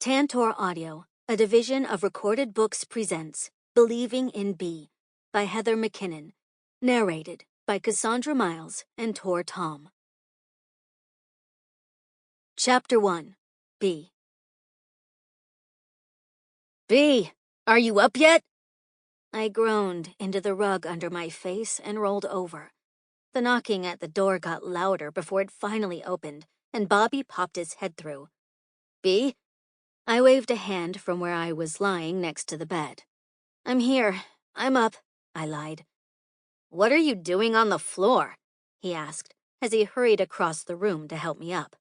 Tantor Audio, a division of Recorded Books presents Believing in B by Heather Mackinnon, narrated by Cassandra, Myles, and Thom. Chapter 1, B. B, are you up yet? I groaned into the rug under my face and rolled over. The knocking at the door got louder before it finally opened, and Bobby popped his head through. B? I waved a hand from where I was lying next to the bed. I'm here. I'm up, I lied. What are you doing on the floor? He asked, as he hurried across the room to help me up.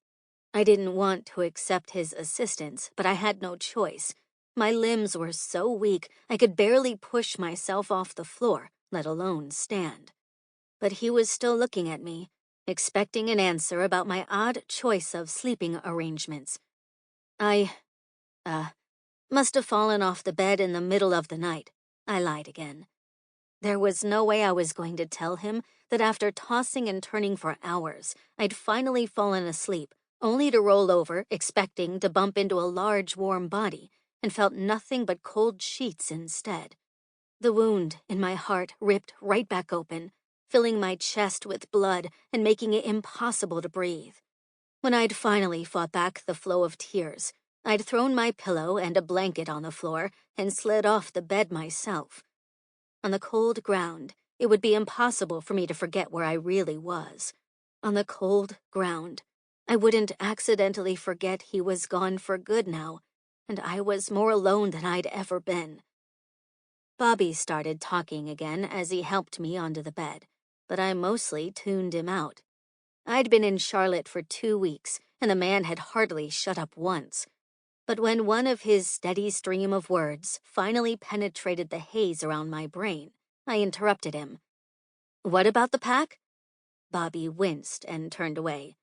I didn't want to accept his assistance, but I had no choice. My limbs were so weak, I could barely push myself off the floor, let alone stand. But he was still looking at me, expecting an answer about my odd choice of sleeping arrangements. I must have fallen off the bed in the middle of the night. I lied again. There was no way I was going to tell him that after tossing and turning for hours, I'd finally fallen asleep, only to roll over, expecting to bump into a large, warm body, and felt nothing but cold sheets instead. The wound in my heart ripped right back open, filling my chest with blood and making it impossible to breathe. When I'd finally fought back the flow of tears, I'd thrown my pillow and a blanket on the floor and slid off the bed myself. On the cold ground, it would be impossible for me to forget where I really was. On the cold ground, I wouldn't accidentally forget he was gone for good now, and I was more alone than I'd ever been. Bobby started talking again as he helped me onto the bed, but I mostly tuned him out. I'd been in Charlotte for 2 weeks, and the man had hardly shut up once. But when one of his steady stream of words finally penetrated the haze around my brain, I interrupted him. What about the pack? Bobby winced and turned away.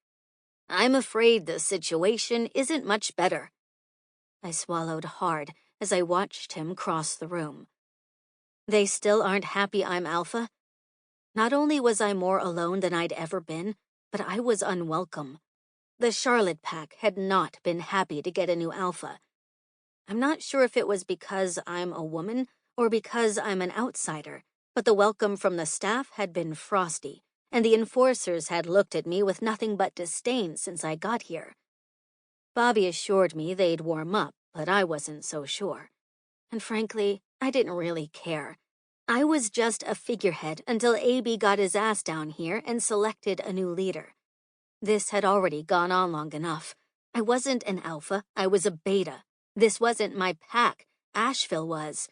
I'm afraid the situation isn't much better. I swallowed hard as I watched him cross the room. They still aren't happy I'm alpha? Not only was I more alone than I'd ever been, but I was unwelcome. The Charlotte pack had not been happy to get a new alpha. I'm not sure if it was because I'm a woman or because I'm an outsider, but the welcome from the staff had been frosty, and the enforcers had looked at me with nothing but disdain since I got here. Bobby assured me they'd warm up, but I wasn't so sure. And frankly, I didn't really care. I was just a figurehead until AB got his ass down here and selected a new leader. This had already gone on long enough. I wasn't an alpha, I was a beta. This wasn't my pack, Asheville was.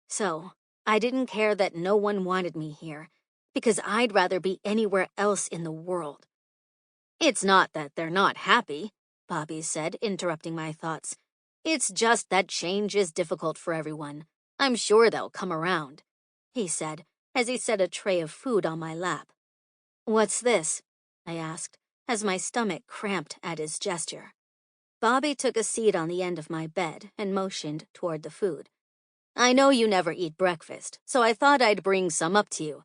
So, I didn't care that no one wanted me here, because I'd rather be anywhere else in the world. It's not that they're not happy, Bobby said, interrupting my thoughts. It's just that change is difficult for everyone. I'm sure they'll come around, he said, as he set a tray of food on my lap. What's this? I asked, as my stomach cramped at his gesture. Bobby took a seat on the end of my bed and motioned toward the food. I know you never eat breakfast, so I thought I'd bring some up to you.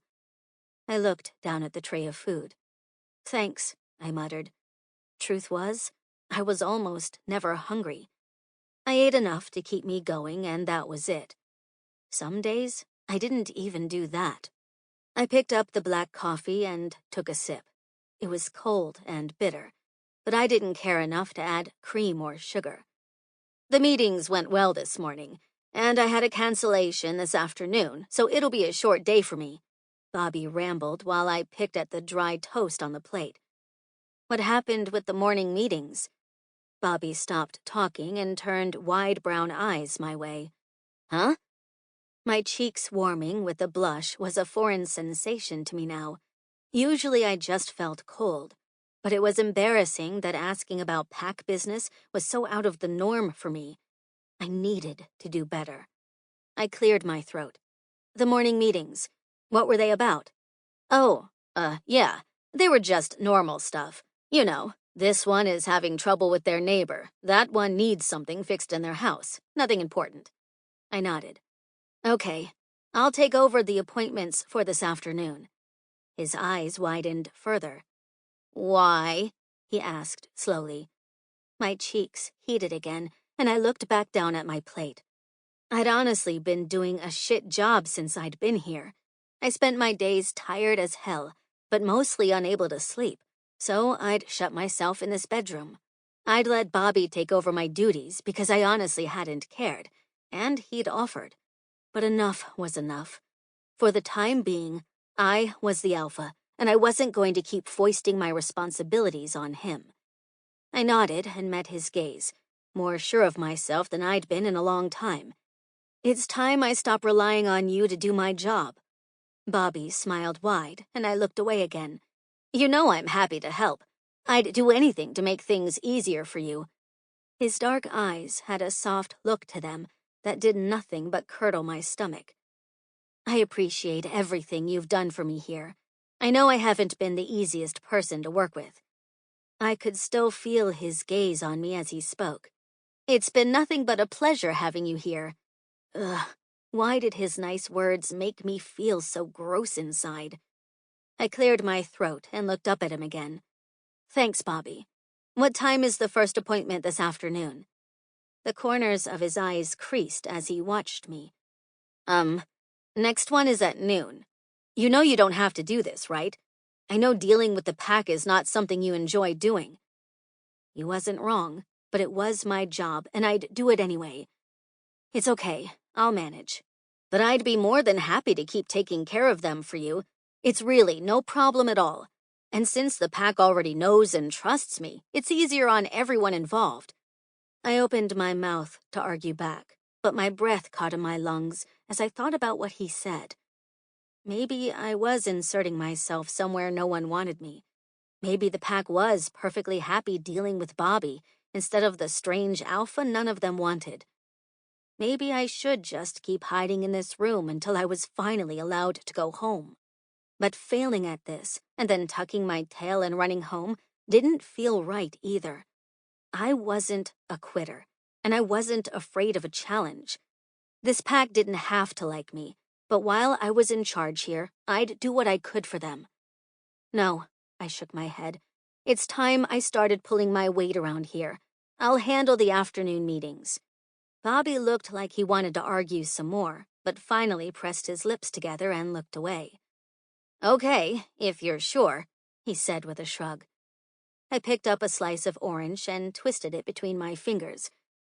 I looked down at the tray of food. Thanks, I muttered. Truth was, I was almost never hungry. I ate enough to keep me going, and that was it. Some days, I didn't even do that. I picked up the black coffee and took a sip. It was cold and bitter, but I didn't care enough to add cream or sugar. The meetings went well this morning, and I had a cancellation this afternoon, so it'll be a short day for me, Bobby rambled while I picked at the dry toast on the plate. What happened with the morning meetings? Bobby stopped talking and turned wide brown eyes my way. Huh? My cheeks warming with a blush was a foreign sensation to me now. Usually I just felt cold, but it was embarrassing that asking about pack business was so out of the norm for me. I needed to do better. I cleared my throat. The morning meetings. What were they about? Oh, yeah, they were just normal stuff. You know, this one is having trouble with their neighbor. That one needs something fixed in their house. Nothing important. I nodded. Okay, I'll take over the appointments for this afternoon. His eyes widened further. Why? He asked slowly. My cheeks heated again, and I looked back down at my plate. I'd honestly been doing a shit job since I'd been here. I spent my days tired as hell, but mostly unable to sleep, so I'd shut myself in this bedroom. I'd let Bobby take over my duties because I honestly hadn't cared, and he'd offered. But enough was enough. For the time being, I was the alpha, and I wasn't going to keep foisting my responsibilities on him. I nodded and met his gaze, more sure of myself than I'd been in a long time. It's time I stop relying on you to do my job. Bobby smiled wide, and I looked away again. You know I'm happy to help. I'd do anything to make things easier for you. His dark eyes had a soft look to them that did nothing but curdle my stomach. I appreciate everything you've done for me here. I know I haven't been the easiest person to work with. I could still feel his gaze on me as he spoke. It's been nothing but a pleasure having you here. Ugh, why did his nice words make me feel so gross inside? I cleared my throat and looked up at him again. Thanks, Bobby. What time is the first appointment this afternoon? The corners of his eyes creased as he watched me. Next one is at noon. You know you don't have to do this, right? I know dealing with the pack is not something you enjoy doing. He wasn't wrong, but it was my job, and I'd do it anyway. It's okay, I'll manage. But I'd be more than happy to keep taking care of them for you. It's really no problem at all. And since the pack already knows and trusts me, it's easier on everyone involved. I opened my mouth to argue back, but my breath caught in my lungs as I thought about what he said. Maybe I was inserting myself somewhere no one wanted me. Maybe the pack was perfectly happy dealing with Bobby instead of the strange alpha none of them wanted. Maybe I should just keep hiding in this room until I was finally allowed to go home. But failing at this, and then tucking my tail and running home, didn't feel right either. I wasn't a quitter, and I wasn't afraid of a challenge. This pack didn't have to like me, but while I was in charge here, I'd do what I could for them. No, I shook my head. It's time I started pulling my weight around here. I'll handle the afternoon meetings. Bobby looked like he wanted to argue some more, but finally pressed his lips together and looked away. Okay, if you're sure, he said with a shrug. I picked up a slice of orange and twisted it between my fingers,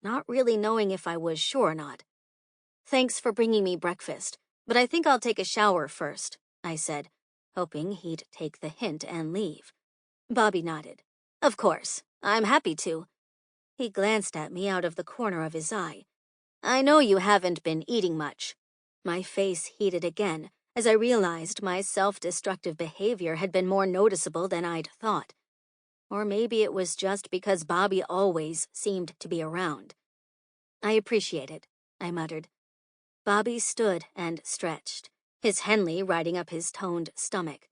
not really knowing if I was sure or not. Thanks for bringing me breakfast, but I think I'll take a shower first, I said, hoping he'd take the hint and leave. Bobby nodded. Of course, I'm happy to. He glanced at me out of the corner of his eye. I know you haven't been eating much. My face heated again as I realized my self-destructive behavior had been more noticeable than I'd thought. Or maybe it was just because Bobby always seemed to be around. I appreciate it, I muttered. Bobby stood and stretched, his Henley riding up his toned stomach.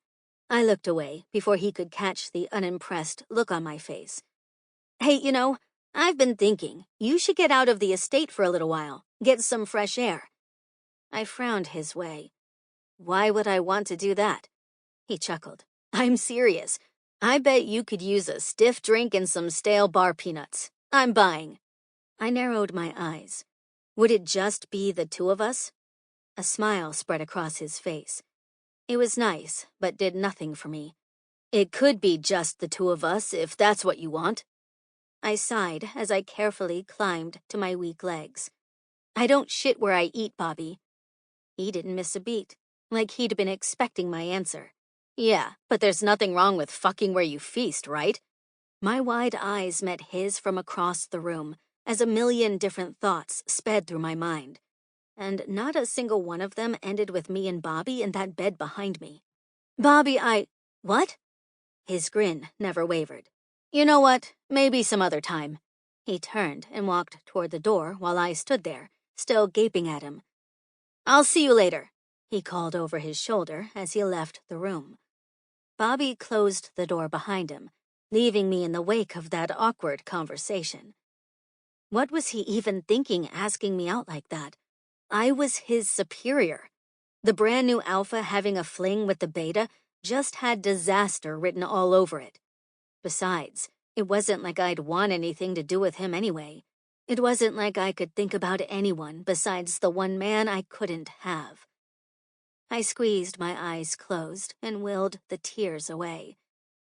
I looked away before he could catch the unimpressed look on my face. Hey, I've been thinking, you should get out of the estate for a little while, get some fresh air. I frowned his way. Why would I want to do that? He chuckled. I'm serious. I bet you could use a stiff drink and some stale bar peanuts. I'm buying. I narrowed my eyes. Would it just be the two of us? A smile spread across his face. It was nice, but did nothing for me. It could be just the two of us if that's what you want. I sighed as I carefully climbed to my weak legs. I don't shit where I eat, Bobby. He didn't miss a beat, like he'd been expecting my answer. Yeah, but there's nothing wrong with fucking where you feast, right? My wide eyes met his from across the room as a million different thoughts sped through my mind. And not a single one of them ended with me and Bobby in that bed behind me. Bobby, What? His grin never wavered. You know what? Maybe some other time. He turned and walked toward the door while I stood there, still gaping at him. I'll see you later, he called over his shoulder as he left the room. Bobby closed the door behind him, leaving me in the wake of that awkward conversation. What was he even thinking asking me out like that? I was his superior. The brand new alpha having a fling with the beta just had disaster written all over it. Besides, it wasn't like I'd want anything to do with him anyway. It wasn't like I could think about anyone besides the one man I couldn't have. I squeezed my eyes closed and willed the tears away.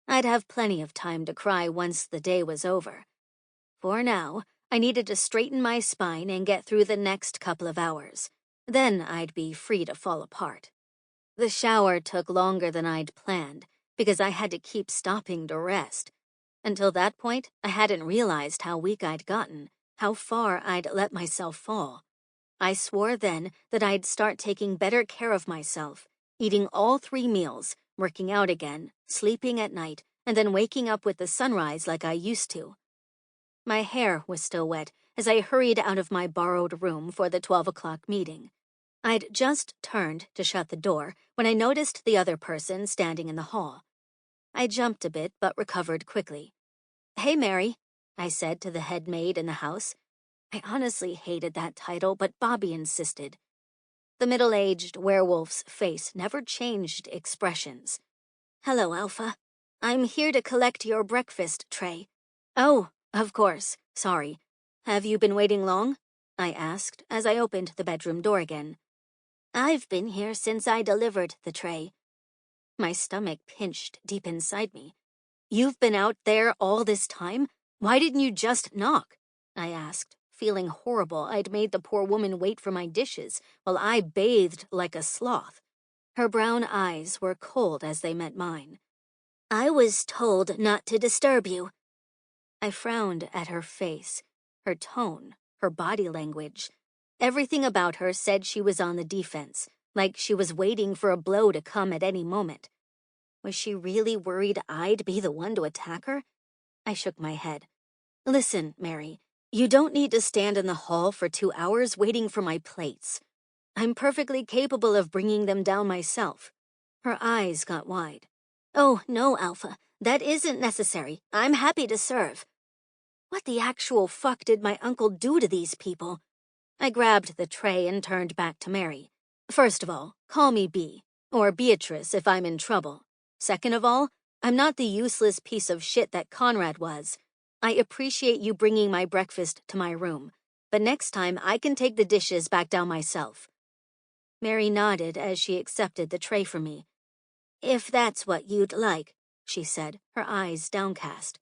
I'd have plenty of time to cry once the day was over. For now, I needed to straighten my spine and get through the next couple of hours. Then I'd be free to fall apart. The shower took longer than I'd planned because I had to keep stopping to rest. Until that point, I hadn't realized how weak I'd gotten, how far I'd let myself fall. I swore then that I'd start taking better care of myself, eating all 3 meals, working out again, sleeping at night, and then waking up with the sunrise like I used to. My hair was still wet as I hurried out of my borrowed room for the 12 o'clock meeting. I'd just turned to shut the door when I noticed the other person standing in the hall. I jumped a bit but recovered quickly. "Hey, Mary," I said to the head maid in the house. I honestly hated that title, but Bobby insisted. The middle-aged werewolf's face never changed expressions. "Hello, Alpha. I'm here to collect your breakfast tray." "Oh, of course. Sorry. Have you been waiting long?" I asked as I opened the bedroom door again. "I've been here since I delivered the tray." My stomach pinched deep inside me. "You've been out there all this time? Why didn't you just knock?" I asked, feeling horrible I'd made the poor woman wait for my dishes while I bathed like a sloth. Her brown eyes were cold as they met mine. "I was told not to disturb you." I frowned at her face, her tone, her body language. Everything about her said she was on the defense, like she was waiting for a blow to come at any moment. Was she really worried I'd be the one to attack her? I shook my head. "Listen, Mary, you don't need to stand in the hall for 2 hours waiting for my plates. I'm perfectly capable of bringing them down myself." Her eyes got wide. "Oh, no, Alpha. That isn't necessary. I'm happy to serve." What the actual fuck did my uncle do to these people? I grabbed the tray and turned back to Mary. "First of all, call me B, or Beatrice if I'm in trouble. Second of all, I'm not the useless piece of shit that Conrad was. I appreciate you bringing my breakfast to my room, but next time I can take the dishes back down myself." Mary nodded as she accepted the tray from me. "If that's what you'd like," she said, her eyes downcast.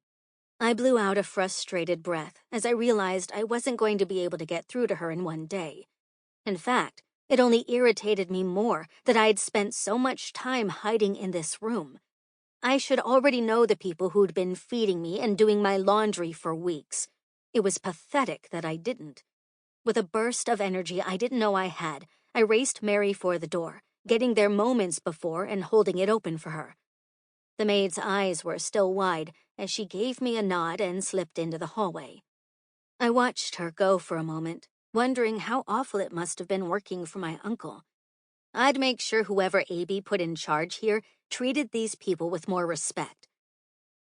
I blew out a frustrated breath as I realized I wasn't going to be able to get through to her in one day. In fact, it only irritated me more that I had spent so much time hiding in this room. I should already know the people who'd been feeding me and doing my laundry for weeks. It was pathetic that I didn't. With a burst of energy I didn't know I had, I raced Mary for the door, getting there moments before and holding it open for her. The maid's eyes were still wide as she gave me a nod and slipped into the hallway. I watched her go for a moment, wondering how awful it must have been working for my uncle. I'd make sure whoever AB put in charge here treated these people with more respect.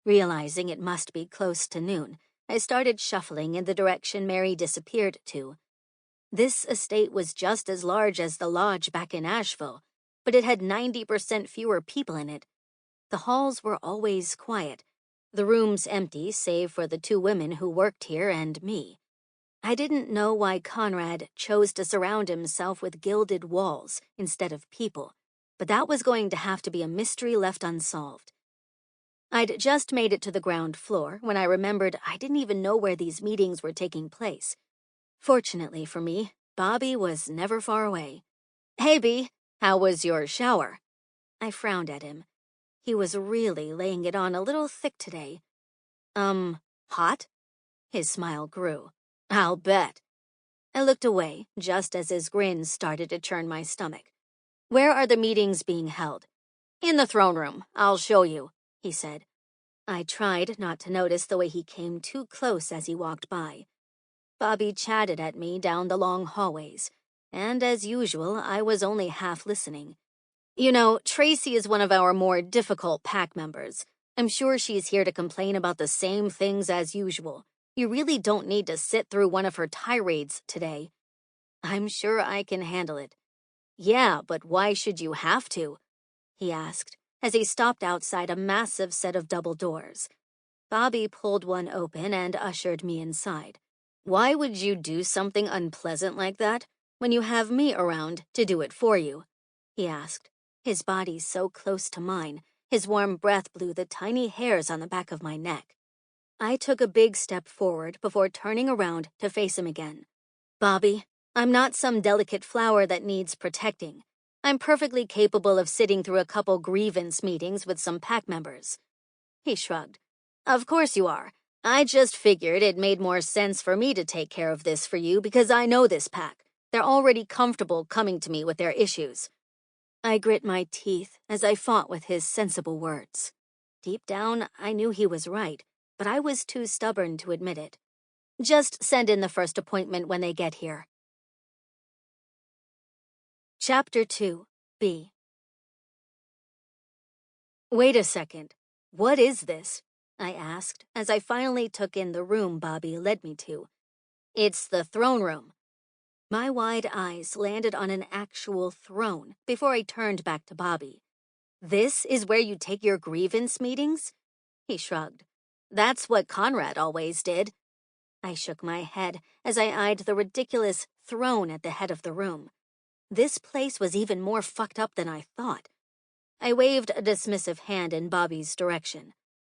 Realizing it must be close to noon, I started shuffling in the direction Mary disappeared to. This estate was just as large as the lodge back in Asheville, but it had 90% fewer people in it. The halls were always quiet, the rooms empty save for the 2 women who worked here and me. I didn't know why Conrad chose to surround himself with gilded walls instead of people, but that was going to have to be a mystery left unsolved. I'd just made it to the ground floor when I remembered I didn't even know where these meetings were taking place. Fortunately for me, Bobby was never far away. "Hey, B, how was your shower?" I frowned at him. He was really laying it on a little thick today. Hot?" His smile grew. "I'll bet." I looked away just as his grin started to churn my stomach. "Where are the meetings being held?" "In the throne room. I'll show you," he said. I tried not to notice the way he came too close as he walked by. Bobby chatted at me down the long hallways, and as usual, I was only half listening. "You know, Tracy is one of our more difficult pack members. I'm sure she's here to complain about the same things as usual. You really don't need to sit through one of her tirades today." "I'm sure I can handle it." "Yeah, but why should you have to?" he asked, as he stopped outside a massive set of double doors. Bobby pulled one open and ushered me inside. Why would you do something unpleasant like that when you have me around to do it for you? He asked, his body so close to mine, his warm breath blew the tiny hairs on the back of my neck. I took a big step forward before turning around to face him again. Bobby, I'm not some delicate flower that needs protecting. I'm perfectly capable of sitting through a couple grievance meetings with some pack members. He shrugged. Of course you are. I just figured it made more sense for me to take care of this for you because I know this pack. They're already comfortable coming to me with their issues. I grit my teeth as I fought with his sensible words. Deep down, I knew he was right, but I was too stubborn to admit it. Just send in the first appointment when they get here. Chapter 2, B. Wait a second. What is this? I asked as I finally took in the room Bobby led me to. It's the throne room. My wide eyes landed on an actual throne before I turned back to Bobby. This is where you take your grievance meetings? He shrugged. That's what Conrad always did. I shook my head as I eyed the ridiculous throne at the head of the room. This place was even more fucked up than I thought. I waved a dismissive hand in Bobby's direction.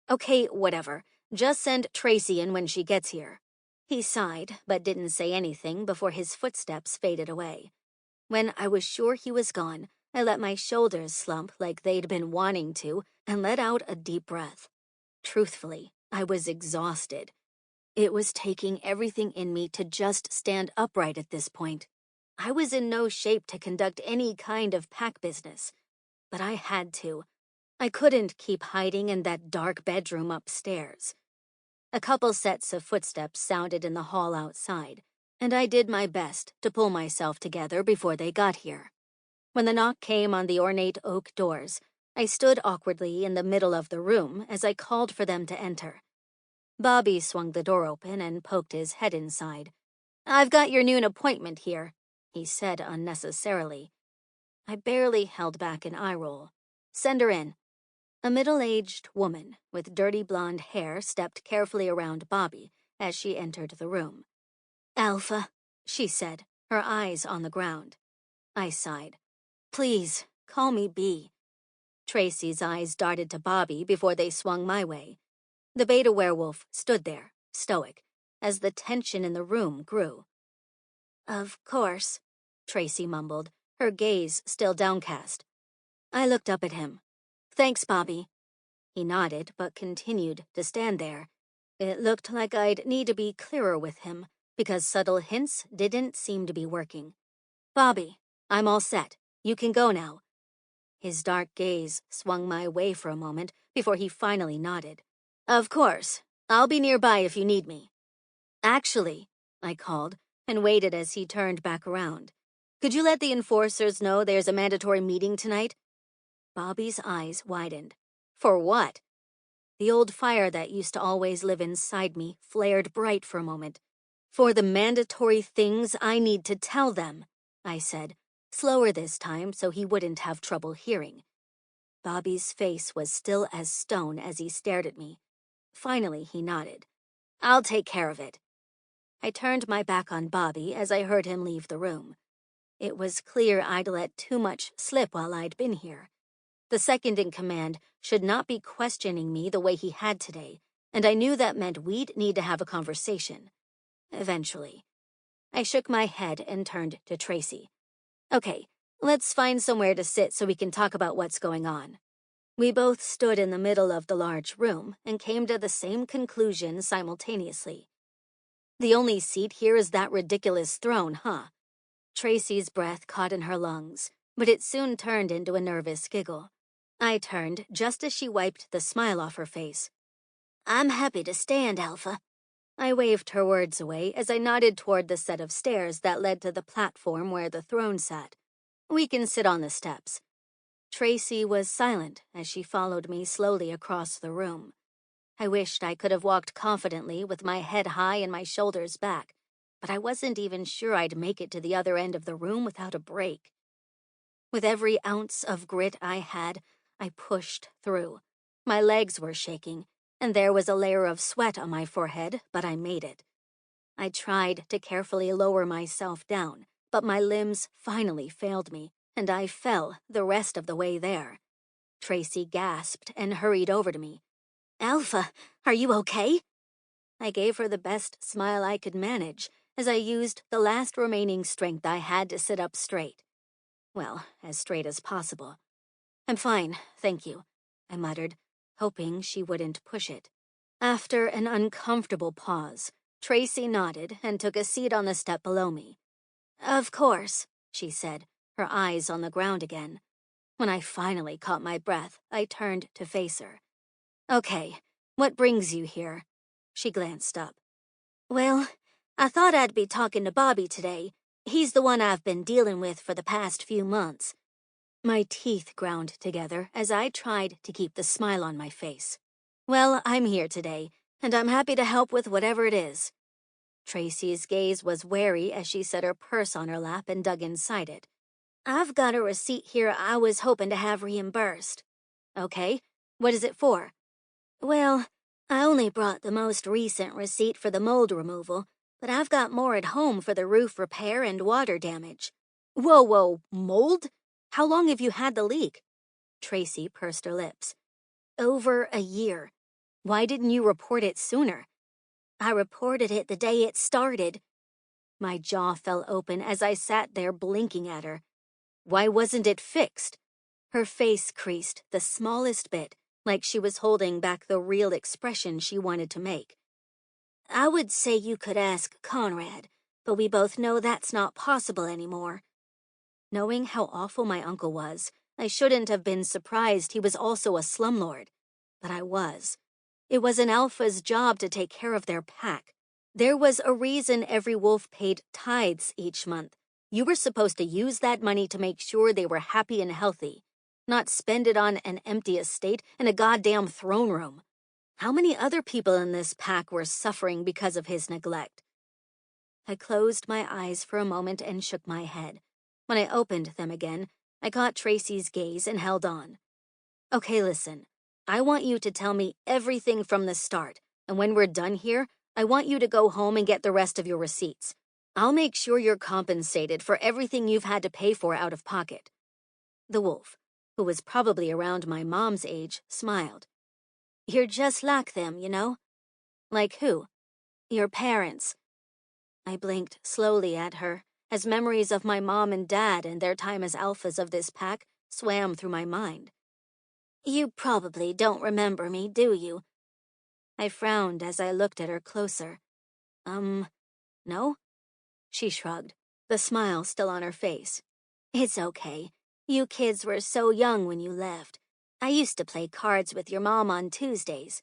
Okay, whatever. Just send Tracy in when she gets here. He sighed, but didn't say anything before his footsteps faded away. When I was sure he was gone, I let my shoulders slump like they'd been wanting to and let out a deep breath. Truthfully, I was exhausted. It was taking everything in me to just stand upright at this point. I was in no shape to conduct any kind of pack business, but I had to. I couldn't keep hiding in that dark bedroom upstairs. A couple sets of footsteps sounded in the hall outside, and I did my best to pull myself together before they got here. When the knock came on the ornate oak doors, I stood awkwardly in the middle of the room as I called for them to enter. Bobby swung the door open and poked his head inside. I've got your noon appointment here, he said unnecessarily. I barely held back an eye roll. Send her in. A middle-aged woman with dirty blonde hair stepped carefully around Bobby as she entered the room. Alpha, she said, her eyes on the ground. I sighed. Please, call me B. Tracy's eyes darted to Bobby before they swung my way. The beta werewolf stood there, stoic, as the tension in the room grew. Of course, Tracy mumbled, her gaze still downcast. I looked up at him. Thanks, Bobby. He nodded, but continued to stand there. It looked like I'd need to be clearer with him, because subtle hints didn't seem to be working. Bobby, I'm all set. You can go now. His dark gaze swung my way for a moment before he finally nodded. Of course. I'll be nearby if you need me. Actually, I called, and waited as he turned back around. Could you let the enforcers know there's a mandatory meeting tonight? Bobby's eyes widened. For what? The old fire that used to always live inside me flared bright for a moment. For the mandatory things I need to tell them, I said, slower this time so he wouldn't have trouble hearing. Bobby's face was still as stone as he stared at me. Finally, he nodded. I'll take care of it. I turned my back on Bobby as I heard him leave the room. It was clear I'd let too much slip while I'd been here. The second in command should not be questioning me the way he had today, and I knew that meant we'd need to have a conversation. Eventually. I shook my head and turned to Tracy. Okay, let's find somewhere to sit so we can talk about what's going on. We both stood in the middle of the large room and came to the same conclusion simultaneously. The only seat here is that ridiculous throne, huh? Tracy's breath caught in her lungs, but it soon turned into a nervous giggle. I turned just as she wiped the smile off her face. I'm happy to stand, Alpha. I waved her words away as I nodded toward the set of stairs that led to the platform where the throne sat. We can sit on the steps. Tracy was silent as she followed me slowly across the room. I wished I could have walked confidently with my head high and my shoulders back, but I wasn't even sure I'd make it to the other end of the room without a break. With every ounce of grit I had, I pushed through. My legs were shaking, and there was a layer of sweat on my forehead, but I made it. I tried to carefully lower myself down, but my limbs finally failed me, and I fell the rest of the way there. Tracy gasped and hurried over to me. "Alpha, are you okay?" I gave her the best smile I could manage as I used the last remaining strength I had to sit up straight. Well, as straight as possible. "I'm fine, thank you," I muttered, hoping she wouldn't push it. After an uncomfortable pause, Tracy nodded and took a seat on the step below me. "Of course," she said, her eyes on the ground again. When I finally caught my breath, I turned to face her. "Okay, what brings you here?" She glanced up. "Well, I thought I'd be talking to Bobby today. He's the one I've been dealing with for the past few months." My teeth ground together as I tried to keep the smile on my face. "Well, I'm here today, and I'm happy to help with whatever it is." Tracy's gaze was wary as she set her purse on her lap and dug inside it. "I've got a receipt here I was hoping to have reimbursed." "Okay, what is it for?" "Well, I only brought the most recent receipt for the mold removal, but I've got more at home for the roof repair and water damage." Whoa, mold? How long have you had the leak?" Tracy pursed her lips. "Over a year. Why didn't you report it sooner?" "I reported it the day it started." My jaw fell open as I sat there blinking at her. "Why wasn't it fixed?" Her face creased the smallest bit, like she was holding back the real expression she wanted to make. "I would say you could ask Conrad, but we both know that's not possible anymore." Knowing how awful my uncle was, I shouldn't have been surprised he was also a slumlord. But I was. It was an alpha's job to take care of their pack. There was a reason every wolf paid tithes each month. You were supposed to use that money to make sure they were happy and healthy, not spend it on an empty estate and a goddamn throne room. How many other people in this pack were suffering because of his neglect? I closed my eyes for a moment and shook my head. When I opened them again, I caught Tracy's gaze and held on. "Okay, listen. I want you to tell me everything from the start, and when we're done here, I want you to go home and get the rest of your receipts. I'll make sure you're compensated for everything you've had to pay for out of pocket." The wolf, who was probably around my mom's age, smiled. "You're just like them, you know?" "Like who?" "Your parents." I blinked slowly at her as memories of my mom and dad and their time as alphas of this pack swam through my mind. "You probably don't remember me, do you?" I frowned as I looked at her closer. No?" She shrugged, the smile still on her face. "It's okay. You kids were so young when you left. I used to play cards with your mom on Tuesdays."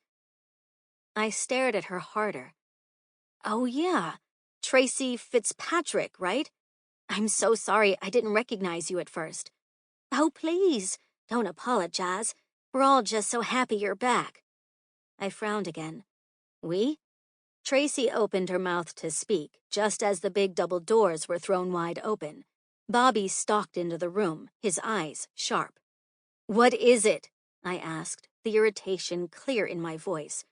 I stared at her harder. "Oh yeah, Tracy Fitzpatrick, right? I'm so sorry I didn't recognize you at first." "Oh, please, don't apologize. We're all just so happy you're back." I frowned again. "We?" Tracy opened her mouth to speak, just as the big double doors were thrown wide open. Bobby stalked into the room, his eyes sharp. "What is it?" I asked, the irritation clear in my voice.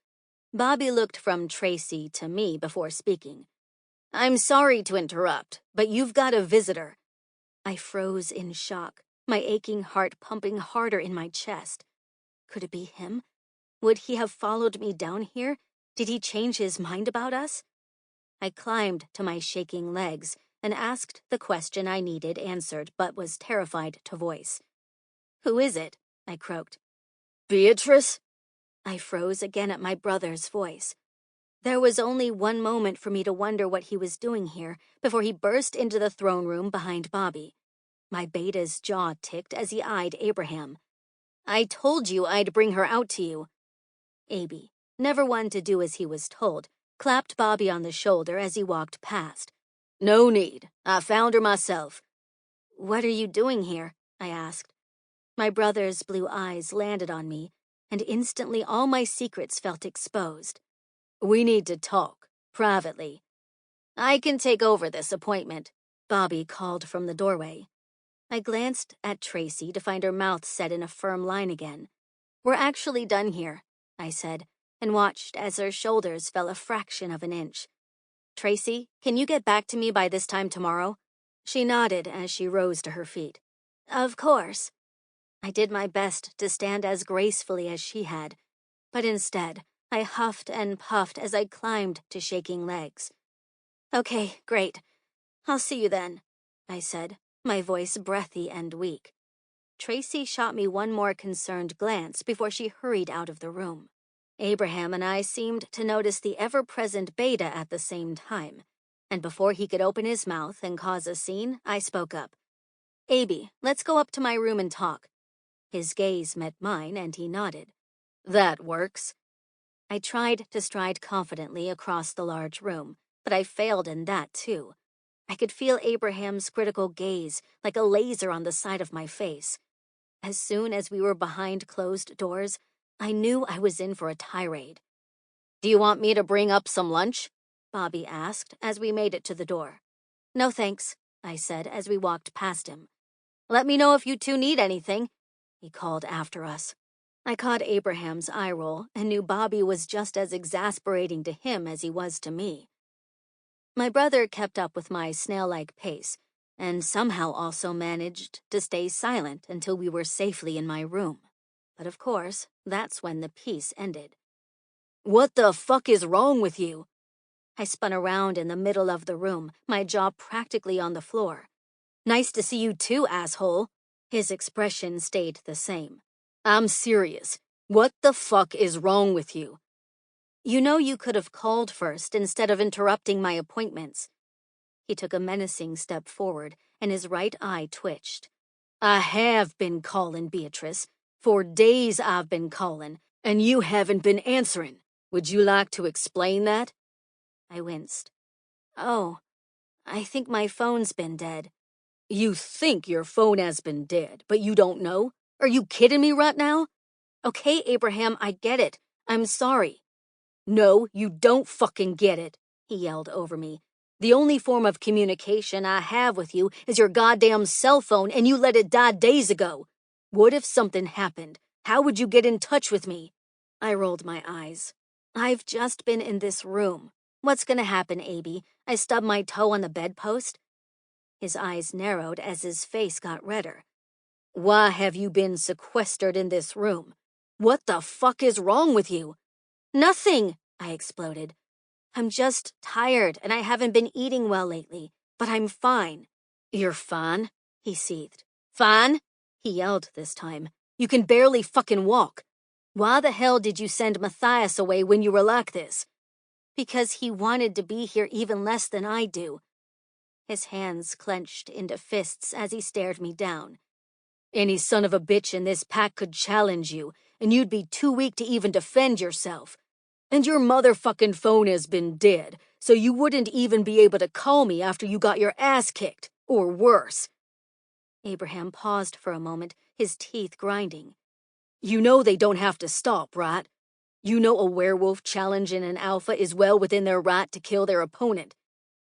Bobby looked from Tracy to me before speaking. "I'm sorry to interrupt, but you've got a visitor." I froze in shock, my aching heart pumping harder in my chest. Could it be him? Would he have followed me down here? Did he change his mind about us? I climbed to my shaking legs and asked the question I needed answered but was terrified to voice. "Who is it?" I croaked. "Beatrice?" I froze again at my brother's voice. There was only one moment for me to wonder what he was doing here before he burst into the throne room behind Bobby. My beta's jaw ticked as he eyed Abraham. "I told you I'd bring her out to you." Aby, never one to do as he was told, clapped Bobby on the shoulder as he walked past. "No need. I found her myself." "What are you doing here?" I asked. My brother's blue eyes landed on me, and instantly all my secrets felt exposed. "We need to talk, privately." "I can take over this appointment," Bobby called from the doorway. I glanced at Tracy to find her mouth set in a firm line again. "We're actually done here," I said, and watched as her shoulders fell a fraction of an inch. Tracy, can you get back to me by this time tomorrow? She nodded as she rose to her feet. Of course. I did my best to stand as gracefully as she had, but instead, I huffed and puffed as I climbed to shaking legs. Okay, great. I'll see you then, I said, my voice breathy and weak. Tracy shot me one more concerned glance before she hurried out of the room. Abraham and I seemed to notice the ever-present Beta at the same time, and before he could open his mouth and cause a scene, I spoke up. Abby, let's go up to my room and talk. His gaze met mine, and he nodded. That works. I tried to stride confidently across the large room, but I failed in that too. I could feel Abraham's critical gaze like a laser on the side of my face. As soon as we were behind closed doors, I knew I was in for a tirade. Do you want me to bring up some lunch? Bobby asked as we made it to the door. No thanks, I said as we walked past him. Let me know if you two need anything, he called after us. I caught Abraham's eye roll and knew Bobby was just as exasperating to him as he was to me. My brother kept up with my snail-like pace, and somehow also managed to stay silent until we were safely in my room. But of course, that's when the peace ended. What the fuck is wrong with you? I spun around in the middle of the room, my jaw practically on the floor. Nice to see you too, asshole. His expression stayed the same. I'm serious. What the fuck is wrong with you? You know you could have called first instead of interrupting my appointments. He took a menacing step forward, and his right eye twitched. I have been calling, Beatrice. For days I've been calling, and you haven't been answering. Would you like to explain that? I winced. Oh, I think my phone's been dead. You think your phone has been dead, but you don't know? Are you kidding me right now? Okay, Abraham, I get it. I'm sorry. No, you don't fucking get it, he yelled over me. The only form of communication I have with you is your goddamn cell phone, and you let it die days ago. What if something happened? How would you get in touch with me? I rolled my eyes. I've just been in this room. What's gonna happen, Abby? I stubbed my toe on the bedpost? His eyes narrowed as his face got redder. Why have you been sequestered in this room? What the fuck is wrong with you? Nothing, I exploded. I'm just tired and I haven't been eating well lately, but I'm fine. You're fine? He seethed. Fine? He yelled this time. You can barely fucking walk. Why the hell did you send Matthias away when you were like this? Because he wanted to be here even less than I do. His hands clenched into fists as he stared me down. Any son of a bitch in this pack could challenge you, and you'd be too weak to even defend yourself. And your motherfucking phone has been dead, so you wouldn't even be able to call me after you got your ass kicked, or worse. Abraham paused for a moment, his teeth grinding. You know they don't have to stop, right? You know a werewolf challenging an alpha is well within their right to kill their opponent.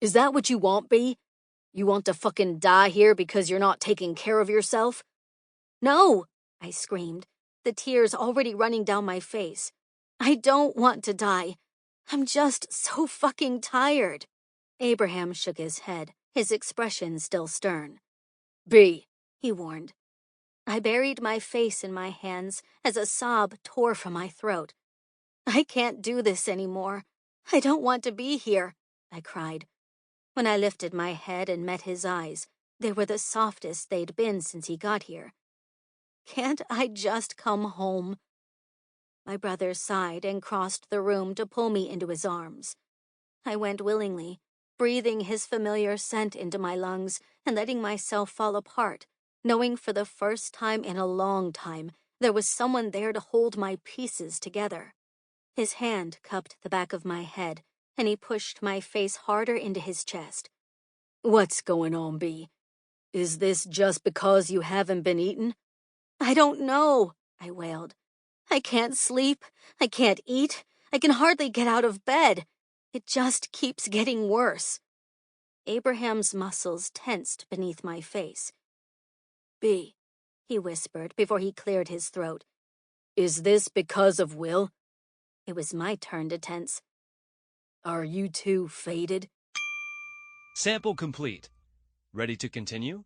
Is that what you want, B? You want to fucking die here because you're not taking care of yourself? No, I screamed, the tears already running down my face. I don't want to die. I'm just so fucking tired. Abraham shook his head, his expression still stern. B, he warned. I buried my face in my hands as a sob tore from my throat. I can't do this anymore. I don't want to be here, I cried. When I lifted my head and met his eyes, they were the softest they'd been since he got here. Can't I just come home? My brother sighed and crossed the room to pull me into his arms. I went willingly, breathing his familiar scent into my lungs and letting myself fall apart, knowing for the first time in a long time there was someone there to hold my pieces together. His hand cupped the back of my head, and he pushed my face harder into his chest. What's going on, B? Is this just because you haven't been eating? I don't know, I wailed. I can't sleep. I can't eat. I can hardly get out of bed. It just keeps getting worse. Abraham's muscles tensed beneath my face. B, he whispered before he cleared his throat. Is this because of Will? It was my turn to tense. Are you two faded? Sample complete. Ready to continue?